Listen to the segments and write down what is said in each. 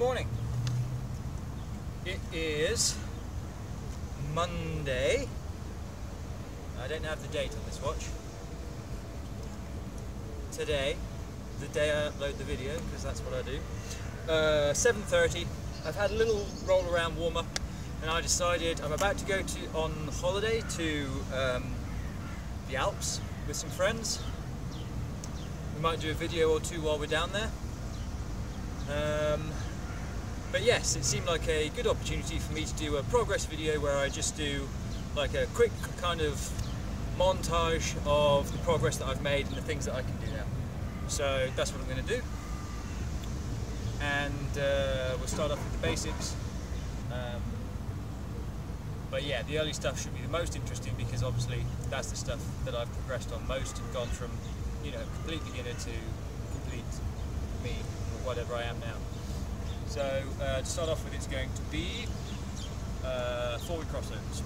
morning. It is Monday. I don't have the date on this watch. Today, the day I upload the video, because that's what I do. 7:30. I've had a little roll around warm up, and I decided I'm about to go on holiday to the Alps with some friends. We might do a video or two while we're down there. But yes, it seemed like a good opportunity for me to do a progress video where I just do like a quick kind of montage of the progress that I've made and the things that I can do now. So that's what I'm going to do. And we'll start off with the basics. But yeah, the early stuff should be the most interesting because obviously that's the stuff that I've progressed on most and gone from, you know, complete beginner to complete me, or whatever I am now. So to start off with, it's going to be forward crossovers.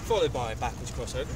Followed by backwards crossover.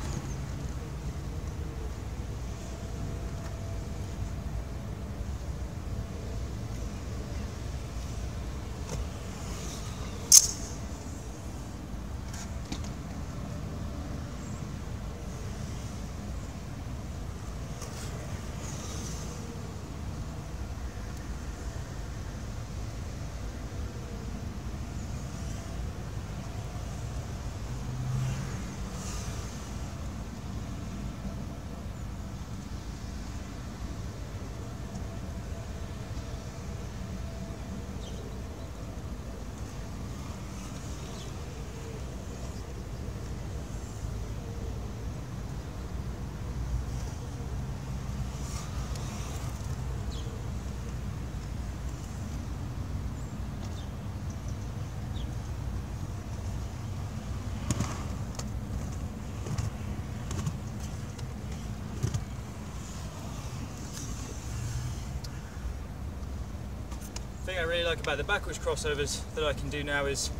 The thing I really like about the backwards crossovers that I can do now is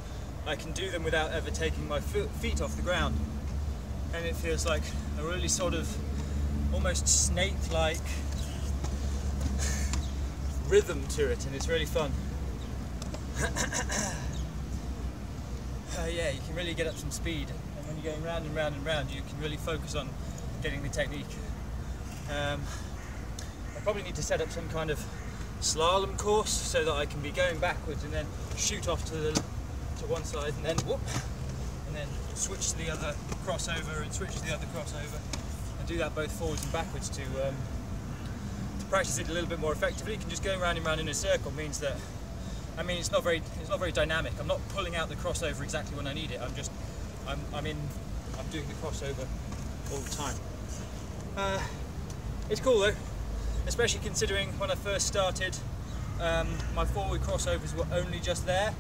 I can do them without ever taking my feet off the ground, and it feels like a really sort of almost snake-like rhythm to it, and it's really fun. Yeah, you can really get up some speed, and when you're going round and round and round you can really focus on getting the technique. I probably need to set up some kind of slalom course so that I can be going backwards and then shoot off to one side and then whoop, and then switch to the other crossover and switch to the other crossover, and do that both forwards and backwards to practice it a little bit more effectively. You can just go round and round in a circle means that, I mean, it's not very dynamic. I'm not pulling out the crossover exactly when I need it. I'm doing the crossover all the time. It's cool though. Especially considering when I first started, my forward crossovers were only just there,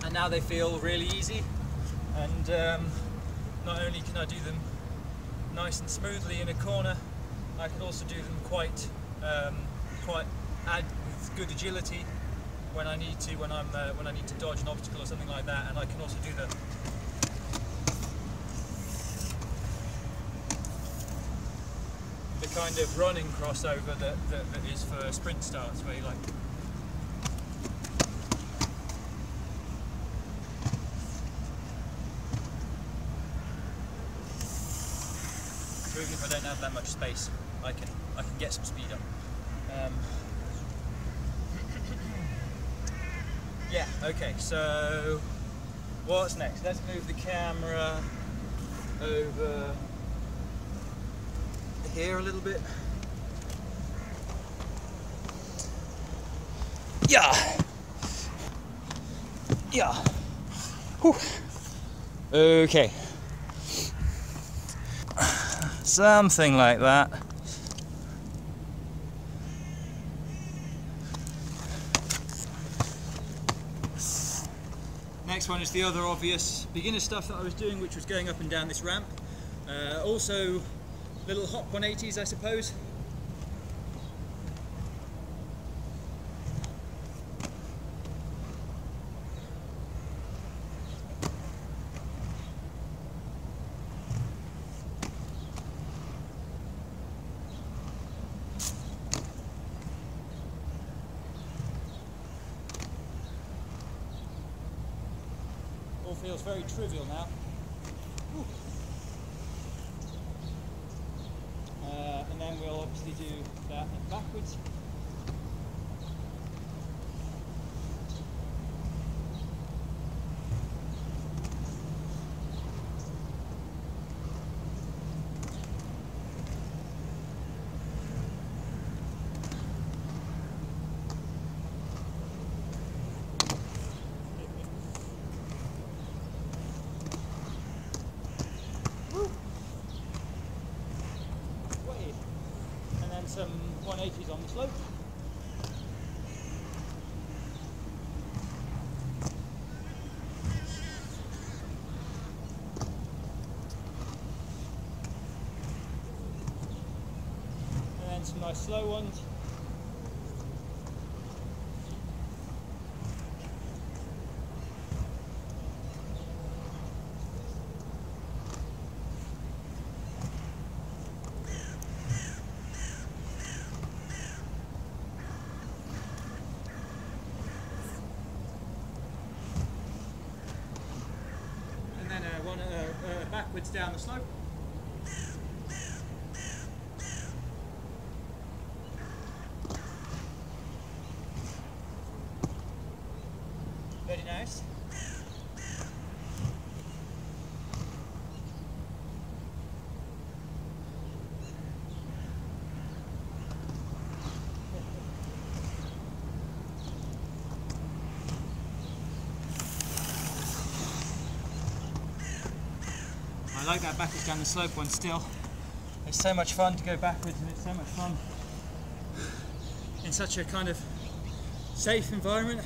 and now they feel really easy. And not only can I do them nice and smoothly in a corner, I can also do them quite with good agility when I need to, when I need to dodge an obstacle or something like that. And I can also do the kind of running crossover that is for sprint starts, where you like even if I don't have that much space, I can get some speed up. Yeah, okay, so what's next? Let's move the camera over here a little bit. Yeah. Yeah. Whew. Okay. Something like that. Next one is the other obvious beginner stuff that I was doing, which was going up and down this ramp. Also little hop 180s, I suppose. All feels very trivial now. And then we'll obviously do that backwards. Some 180s on the slope. And then some nice slow ones. Backwards down the slope. Very nice. I like that backwards down the slope one still. It's so much fun to go backwards, and it's so much fun in such a kind of safe environment,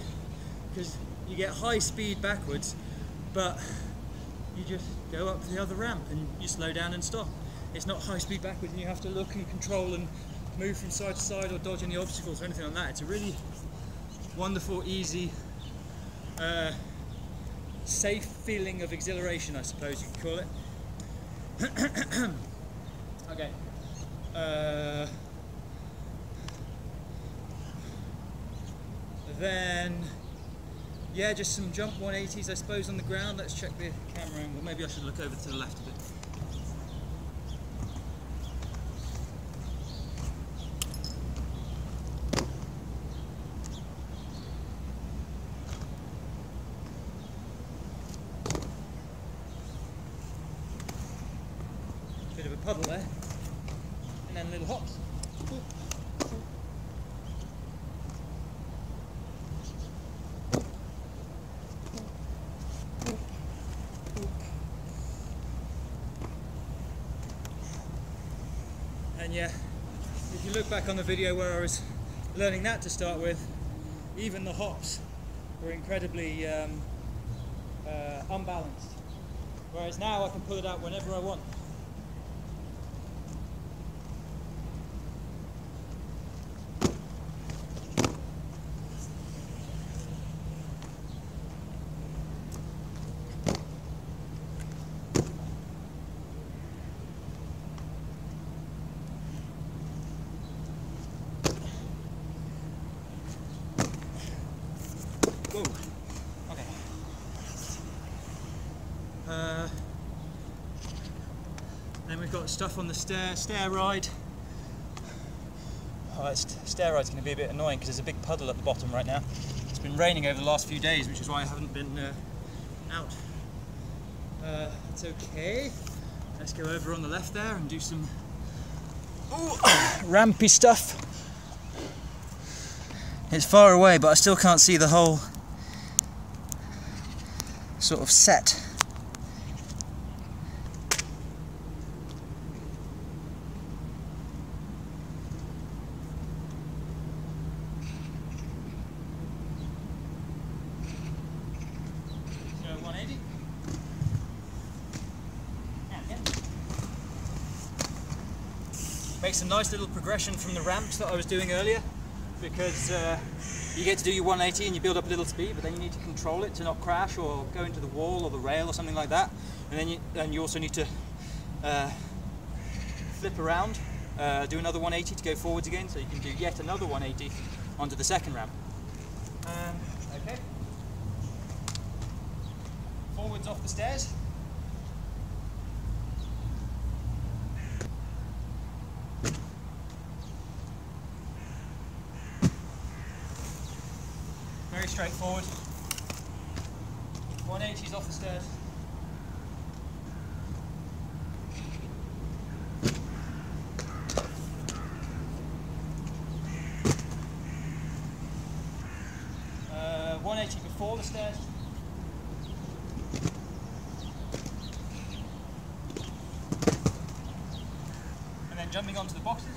because you get high speed backwards, but you just go up the other ramp and you slow down and stop. It's not high speed backwards and you have to look and control and move from side to side or dodge any obstacles or anything like that. It's a really wonderful, easy, safe feeling of exhilaration, I suppose you could call it. Okay. Then, yeah, just some jump 180s, I suppose, on the ground. Let's check the camera angle. Maybe I should look over to the left a bit. Bit of a puddle there, and then little hops. And yeah, if you look back on the video where I was learning that to start with, even the hops were incredibly unbalanced, whereas now I can pull it out whenever I want. Whoa. Okay. Then we've got stuff on the stair ride. Oh, stair ride's going to be a bit annoying because there's a big puddle at the bottom right now. It's been raining over the last few days, which is why I haven't been out. That's okay. Let's go over on the left there and do some rampy stuff. It's far away, but I still can't see the whole sort of set. So 180. Makes a nice little progression from the ramps that I was doing earlier, because you get to do your 180 and you build up a little speed, but then you need to control it to not crash or go into the wall or the rail or something like that. And then you also need to flip around, do another 180 to go forwards again, so you can do yet another 180 onto the second ramp. Okay. Forwards off the stairs. Very straightforward. 180s off the stairs. Uh, 180 before the stairs. And then jumping onto the boxes.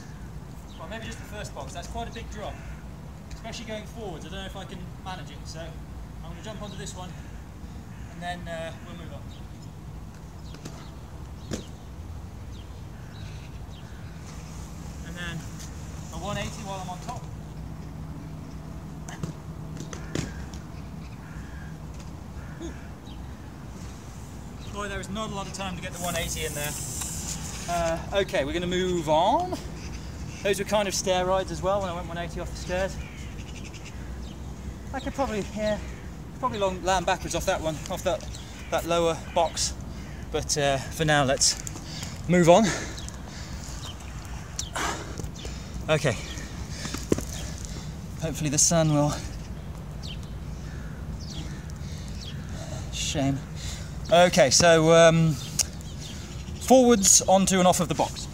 Well, maybe just the first box. That's quite a big drop, especially going forwards. I don't know if I can manage it, so I'm going to jump onto this one and then we'll move on. And then a 180 while I'm on top. Ooh. Boy, there is not a lot of time to get the 180 in there. Okay, we're going to move on. Those were kind of stair rides as well when I went 180 off the stairs. I could probably, land backwards off that one, off that lower box. But for now, let's move on. Okay. Hopefully the sun will. Shame. Okay, so forwards onto and off of the box.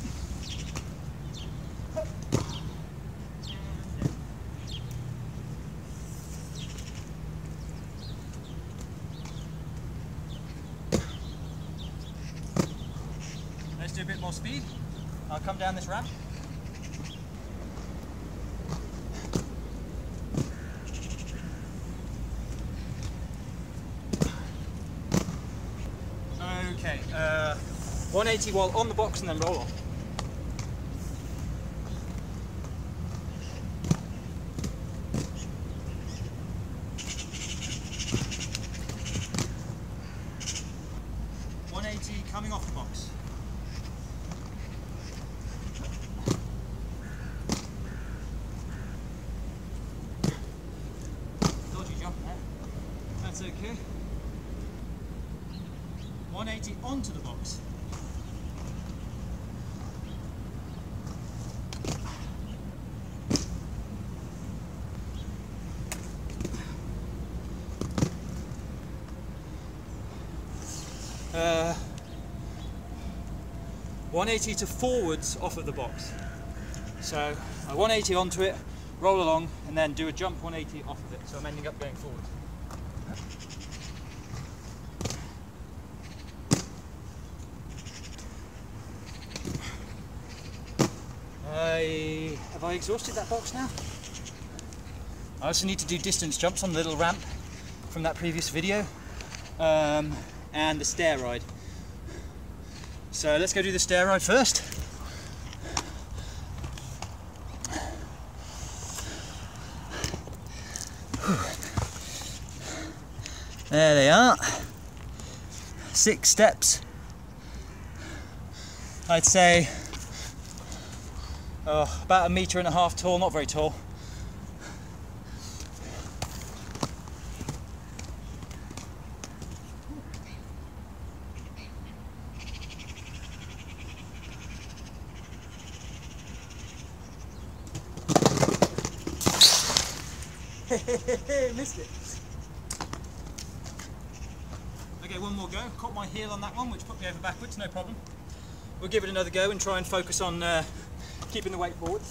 Let's do a bit more speed. I'll come down this ramp. Okay, 180 while on the box and then roll off. Coming off the box. Dodgy jump there. That's okay. 180 onto the box. Uh, 180 to forwards off of the box. So a 180 onto it, roll along, and then do a jump 180 off of it. So I'm ending up going forward. Have I exhausted that box now? I also need to do distance jumps on the little ramp from that previous video, and the stair ride. So let's go do the stair ride first. There they are. 6 steps. I'd say about 1.5 meters tall, not very tall. Missed it. Okay, one more go. Caught my heel on that one, which put me over backwards, no problem. We'll give it another go and try and focus on keeping the weight forward.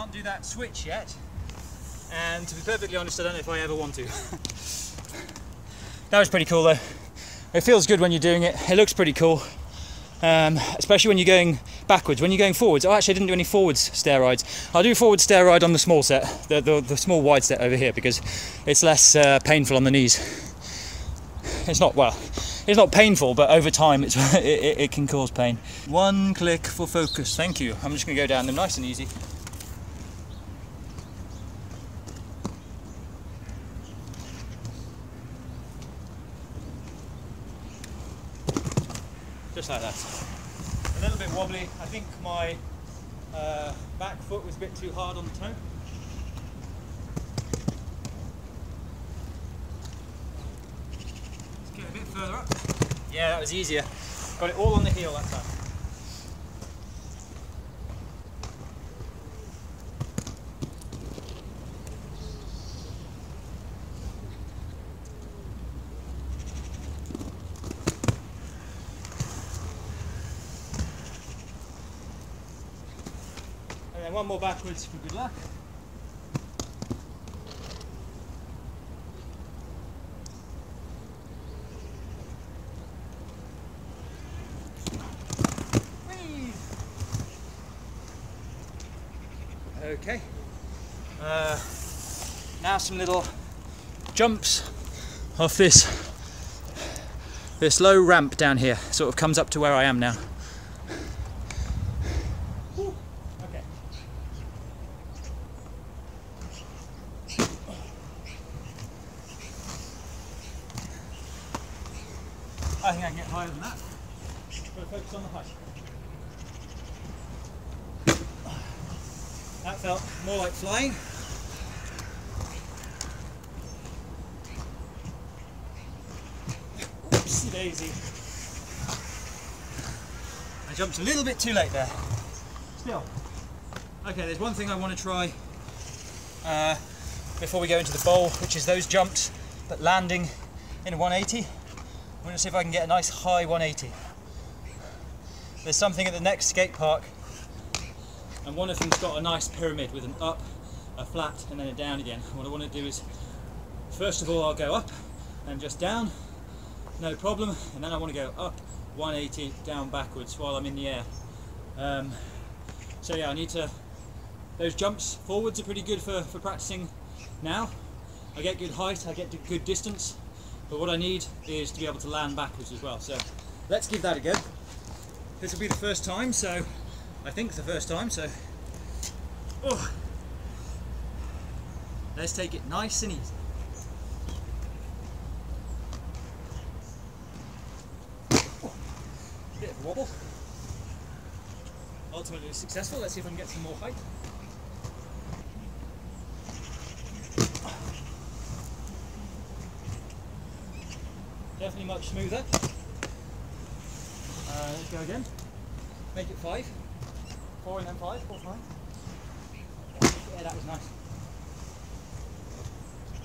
can't do that switch yet, and to be perfectly honest, I don't know if I ever want to. That was pretty cool though. It feels good when you're doing it. It looks pretty cool, especially when you're going backwards. When you're going forwards, oh, actually I didn't do any forwards stair rides. I'll do forward stair ride on the small set, the small wide set over here, because it's less painful on the knees. It's not, well, it's not painful, but over time it can cause pain. One click for focus, thank you. I'm just going to go down them nice and easy. Just like that. A little bit wobbly. I think my back foot was a bit too hard on the toe. Let's get a bit further up. Yeah, that was easier. Got it all on the heel that time. And then one more backwards for good luck. Whee! Okay. Now some little jumps off this low ramp down here. Sort of comes up to where I am now. I think I can get higher than that. Got to focus on the height. That felt more like flying. Oopsie daisy. I jumped a little bit too late there. Still. Okay, there's one thing I want to try before we go into the bowl, which is those jumps, but landing in a 180. I'm going to see if I can get a nice high 180. There's something at the next skate park, and one of them's got a nice pyramid with an up, a flat, and then a down again. What I want to do is, first of all, I'll go up and just down, no problem, and then I want to go up 180, down backwards while I'm in the air. So yeah, I need to, those jumps forwards are pretty good for practicing now. I get good height, I get good distance. But what I need is to be able to land backwards as well. So let's give that a go. This will be the first time, so I think it's the first time, so oh. Let's take it nice and easy. Bit of a wobble. Ultimately successful. Let's see if I can get some more height. Definitely much smoother. Let's go again. Make it 5. 4 and then 5. 4, 5. Yeah, that was nice.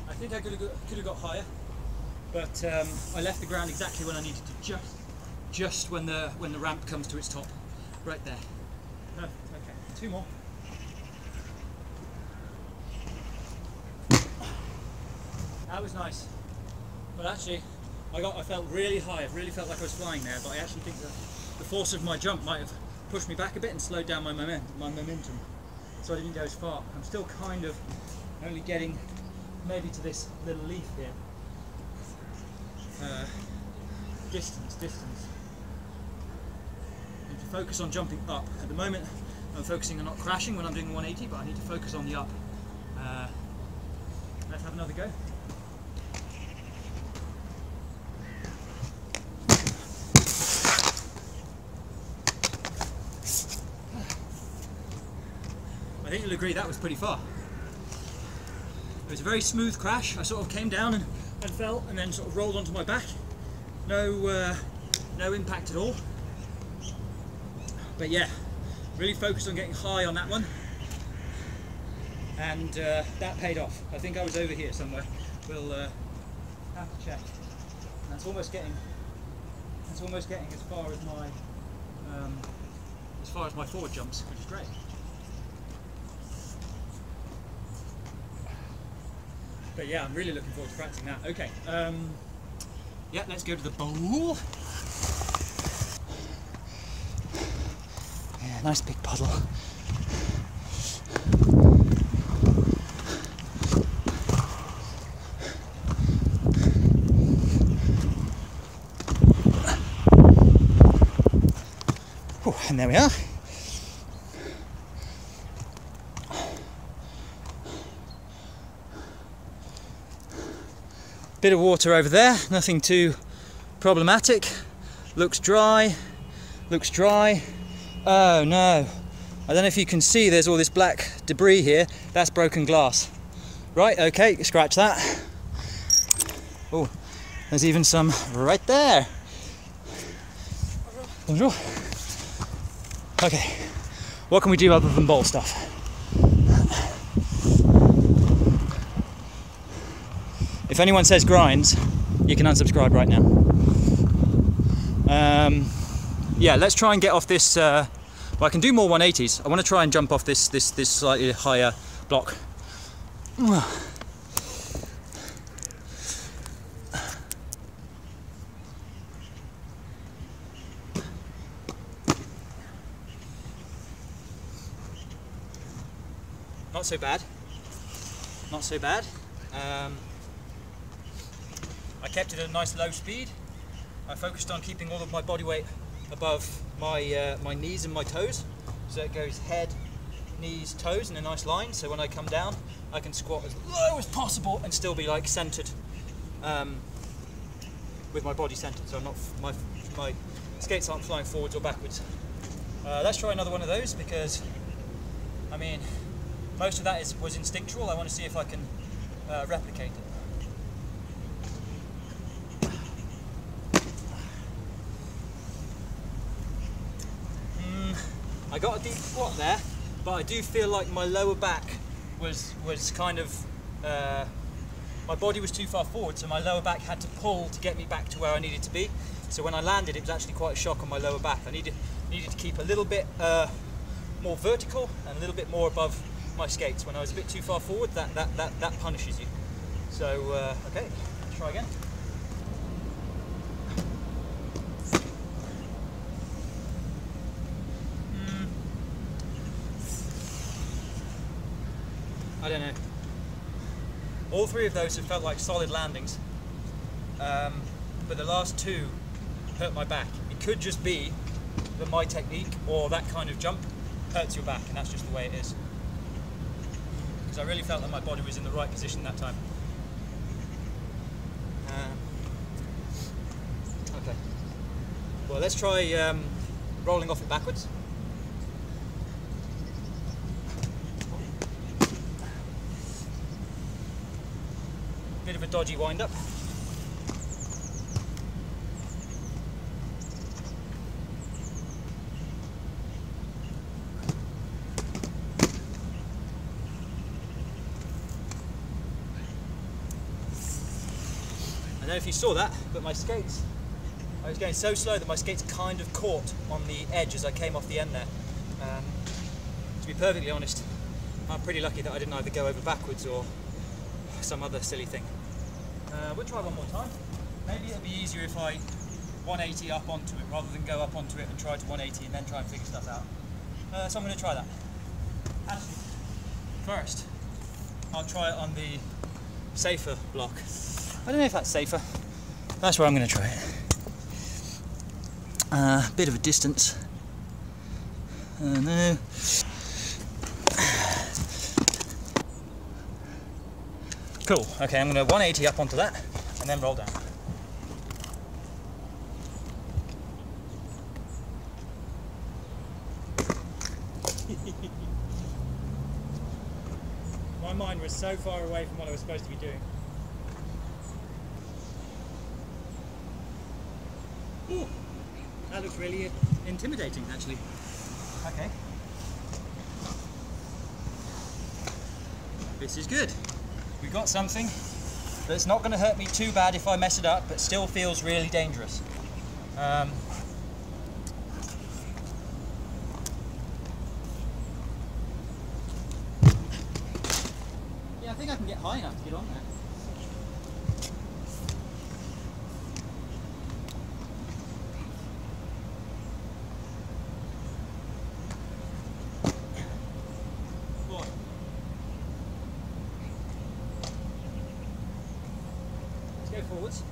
I think I could have got higher, but I left the ground exactly when I needed to, just when the ramp comes to its top, right there. Perfect. Okay, 2 more. That was nice, but actually. I felt really high, I really felt like I was flying there, but I actually think that the force of my jump might have pushed me back a bit and slowed down my momentum, so I didn't go as far. I'm still kind of only getting maybe to this little leaf here. Distance. I need to focus on jumping up. At the moment I'm focusing on not crashing when I'm doing 180, but I need to focus on the up. Let's have another go. I think you'll agree that was pretty far. It was a very smooth crash. I sort of came down and fell and then sort of rolled onto my back. No impact at all. But yeah, really focused on getting high on that one. And that paid off. I think I was over here somewhere. We'll have to check. And that's almost getting as far as my forward jumps, which is great. But yeah, I'm really looking forward to practicing that. Okay, yeah, let's go to the bowl. Yeah, nice big puddle. Ooh, and there we are. Bit of water over there, nothing too problematic. Looks dry, looks dry. Oh no, I don't know if you can see, there's all this black debris here. That's broken glass. Right, okay, scratch that. Oh, there's even some right there. Bonjour. Okay, what can we do other than bowl stuff? If anyone says grinds, you can unsubscribe right now. Yeah, let's try and get off this. Well, I can do more 180s. I want to try and jump off this slightly higher block. Not so bad. Not so bad. I kept it at a nice low speed. I focused on keeping all of my body weight above my my knees and my toes. So it goes head, knees, toes in a nice line. So when I come down, I can squat as low as possible and still be like centered, with my body centered. So I'm not my skates aren't flying forwards or backwards. Let's try another one of those because, I mean, most of that was instinctual. I want to see if I can replicate it. I got a deep squat there, but I do feel like my lower back was kind of, my body was too far forward, so my lower back had to pull to get me back to where I needed to be. So when I landed, it was actually quite a shock on my lower back. I needed to keep a little bit more vertical and a little bit more above my skates. When I was a bit too far forward, that punishes you. So okay, let's try again. I don't know. All three of those have felt like solid landings, but the last two hurt my back. It could just be that my technique or that kind of jump hurts your back, and that's just the way it is. Because I really felt that my body was in the right position that time. Okay. Well, let's try rolling off it backwards. Bit of a dodgy wind up. I don't know if you saw that, but my skates, I was going so slow that my skates kind of caught on the edge as I came off the end there. To be perfectly honest, I'm pretty lucky that I didn't either go over backwards or some other silly thing. We'll try one more time. Maybe it'll be easier if I 180 up onto it rather than go up onto it and try to 180 and then try and figure stuff out. So I'm going to try that. Actually, first, I'll try it on the safer block. I don't know if that's safer. That's where I'm going to try it. Bit of a distance. No. Cool, okay, I'm going to 180 up onto that and then roll down. My mind was so far away from what I was supposed to be doing. Ooh, that looks really intimidating actually. Okay. This is good. We got something that's not going to hurt me too bad if I mess it up, but still feels really dangerous. Yeah, I think I can get high enough to get on there. Forwards.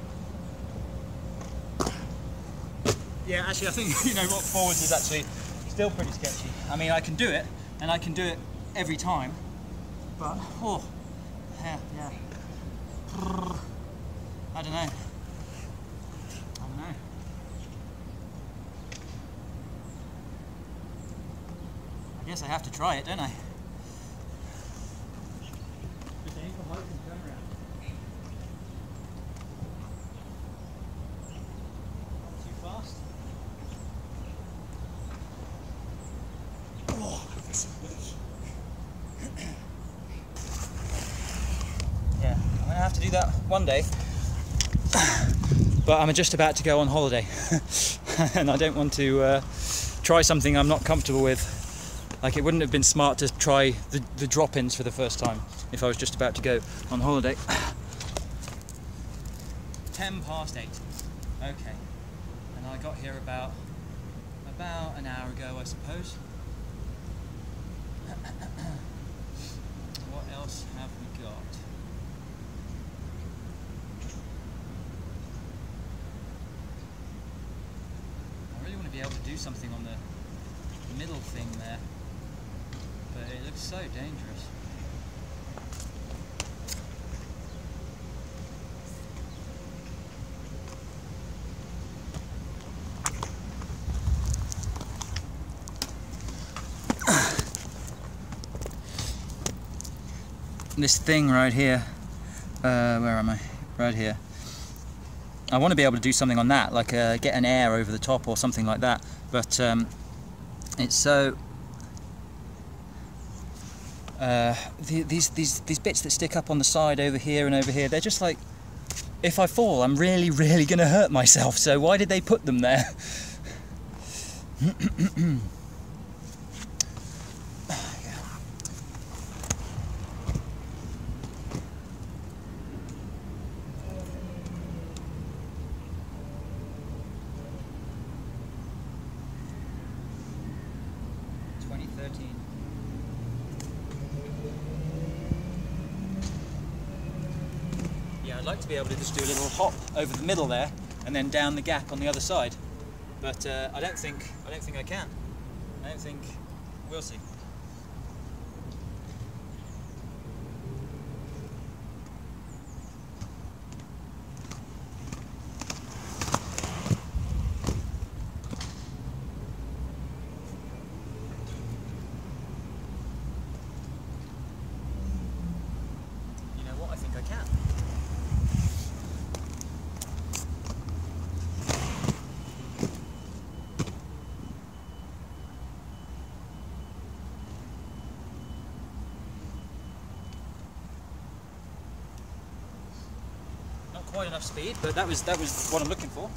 Yeah, actually I think, you know what, forwards is actually still pretty sketchy. I mean, I can do it, and I can do it every time, but, oh, yeah. I don't know. I guess I have to try it, don't I? Just aim for height and turn around. Fast. Oh. Yeah, I'm gonna have to do that one day, but I'm just about to go on holiday and I don't want to try something I'm not comfortable with. Like, it wouldn't have been smart to try the drop-ins for the first time if I was just about to go on holiday. 8:10. Okay. And I got here about an hour ago, I suppose. What else have we got? I really want to be able to do something on the middle thing there, but it looks so dangerous. This thing right here, where am I? Right here. I want to be able to do something on that, like get an air over the top or something like that, but it's so... these bits that stick up on the side over here and over here, they're just like, if I fall, I'm really going to hurt myself, so why did they put them there? Yeah, I'd like to be able to just do a little hop over the middle there and then down the gap on the other side, but I don't think I can. I don't think, we'll see. You know what, I think I can. Quite enough speed, but that was what I'm looking for.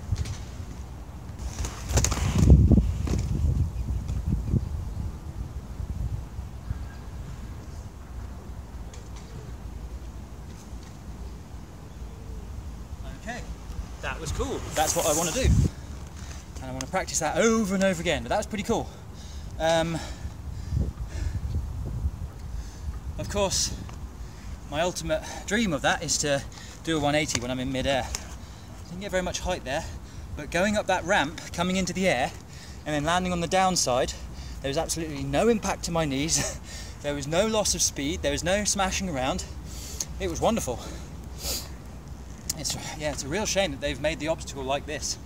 Okay, that was cool. That's what I want to do, and I want to practice that over and over again. But that was pretty cool. Of course, my ultimate dream of that is to do a 180 when I'm in mid-air. I didn't get very much height there, but going up that ramp, coming into the air, and then landing on the downside, there was absolutely no impact to my knees, there was no loss of speed, there was no smashing around. It was wonderful. It's a real shame that they've made the obstacle like this,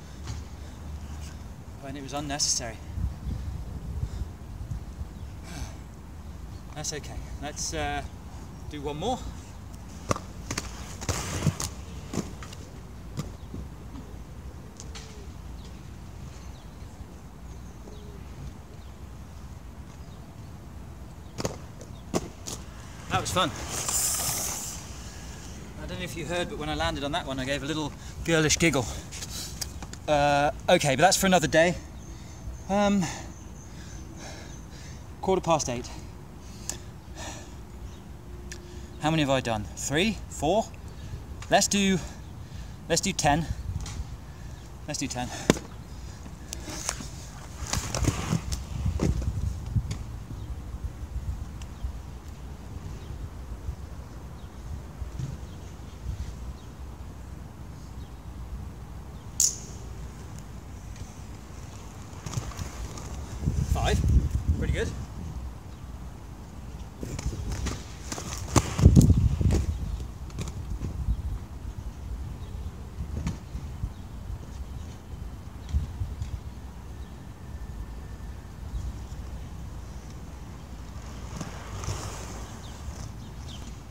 when it was unnecessary. That's okay. Let's do one more. That was fun. I don't know if you heard, but when I landed on that one I gave a little girlish giggle. Okay, but that's for another day. 8:15. How many have I done? 3, 4? Let's do 10. Let's do 10. Pretty good.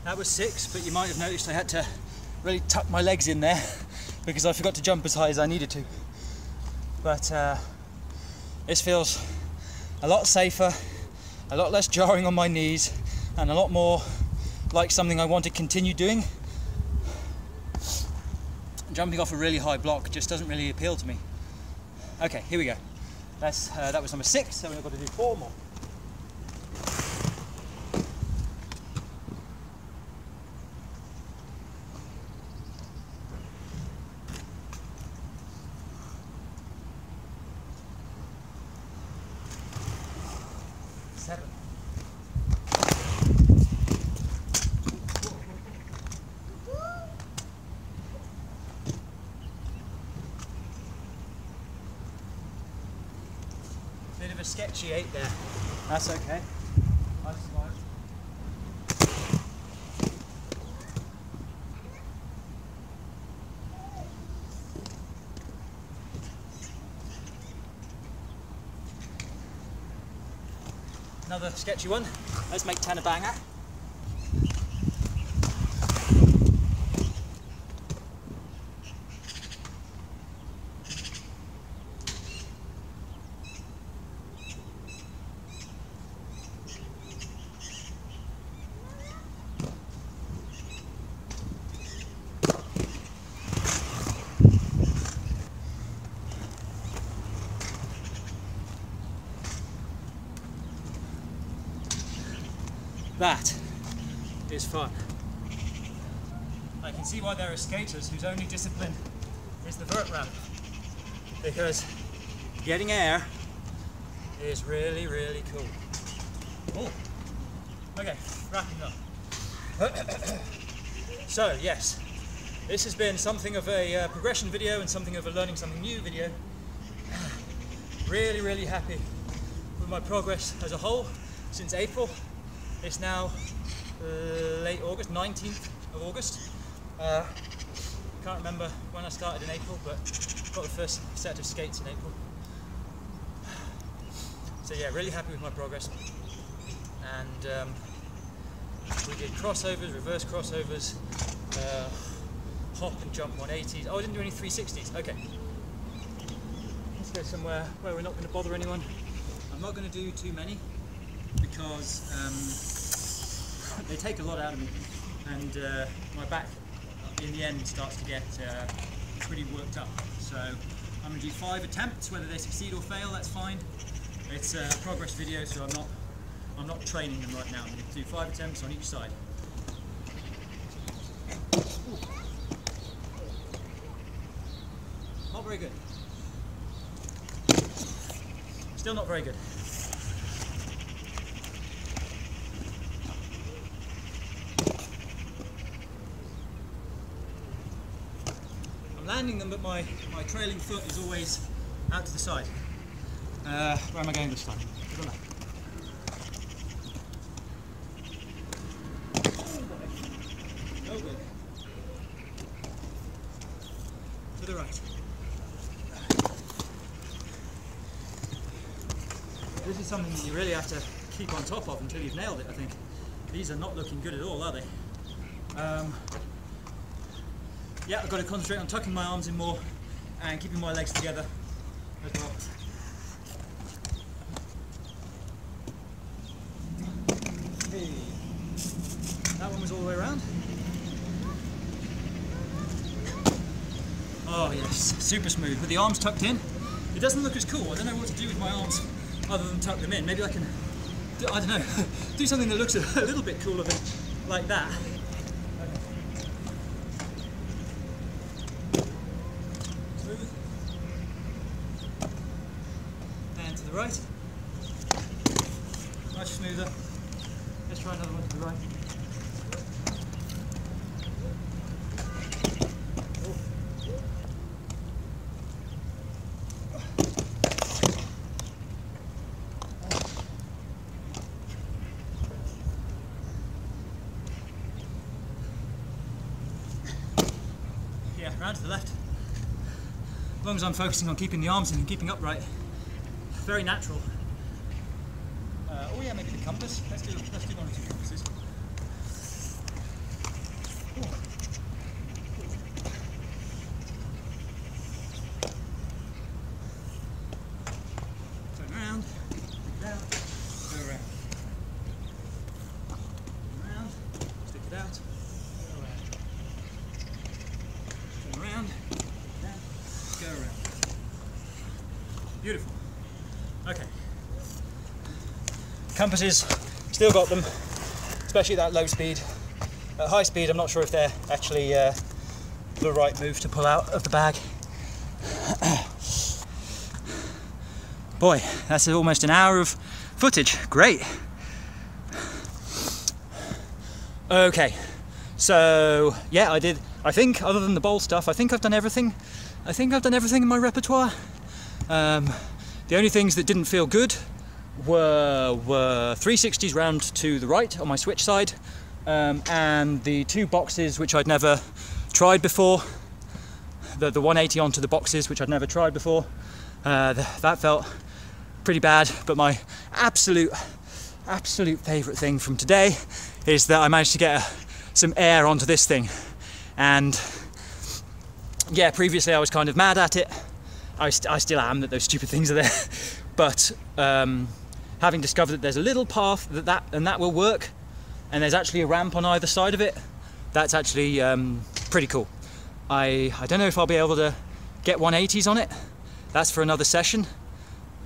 That was 6, but you might have noticed I had to really tuck my legs in there because I forgot to jump as high as I needed to. But this feels a lot safer, a lot less jarring on my knees, and a lot more like something I want to continue doing. Jumping off a really high block just doesn't really appeal to me. Okay, here we go. That was number 6, so we've got to do 4 more. Bit of a sketchy 8 there. That's okay. I survived. Another sketchy one. Let's make 10 a banger. That is fun. I can see why there are skaters whose only discipline is the vert ramp, because getting air is really, really cool. Oh, okay, wrapping up. So yes, this has been something of a progression video and something of a learning something new video. Really, really happy with my progress as a whole since April. It's now late August, 19th of August. Can't remember when I started in April, but got the first set of skates in April. So yeah, really happy with my progress. And we did crossovers, reverse crossovers, hop and jump 180s. Oh, I didn't do any 360s. Okay. Let's go somewhere where we're not going to bother anyone. I'm not going to do too many, because they take a lot out of me, and my back in the end starts to get pretty worked up. So I'm going to do 5 attempts, whether they succeed or fail, that's fine. It's a progress video, so I'm not training them right now. I'm going to do 5 attempts on each side. Not very good. Still not very good. Landing them, but my trailing foot is always out to the side. Where am I going this time? I don't know. No good. To the right. This is something that you really have to keep on top of until you've nailed it, I think. These are not looking good at all, are they? Yeah, I've got to concentrate on tucking my arms in more and keeping my legs together as well. Hey. That one was all the way around. Oh yes, super smooth with the arms tucked in. It doesn't look as cool. I don't know what to do with my arms other than tuck them in. Maybe I can, I don't know, do something that looks a little bit cooler than like that. round to the left. As long as I'm focusing on keeping the arms in and keeping upright. Very natural. Oh yeah, maybe the compass. Let's do 1 or 2 compasses. Ooh. Turn around, stick it out, go around. Turn around, stick it out, go around. Turn around, down, go around. Beautiful. Okay. Compasses, still got them, especially at that low speed. At high speed, I'm not sure if they're actually the right move to pull out of the bag. Boy, that's almost an hour of footage. Great. Okay, so yeah, I think other than the bowl stuff, I think I've done everything. I think I've done everything in my repertoire. The only things that didn't feel good were 360s round to the right on my switch side, and the 2 boxes which I'd never tried before, the 180 onto the boxes which I'd never tried before. That felt pretty bad, but my absolute favourite thing from today is that I managed to get some air onto this thing. And yeah, previously I was kind of mad at it. I still am, that those stupid things are there, but having discovered that there's a little path that will work, and there's actually a ramp on either side of it, that's actually pretty cool. I don't know if I'll be able to get 180s on it. That's for another session.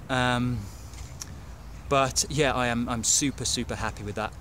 But yeah, I'm super happy with that.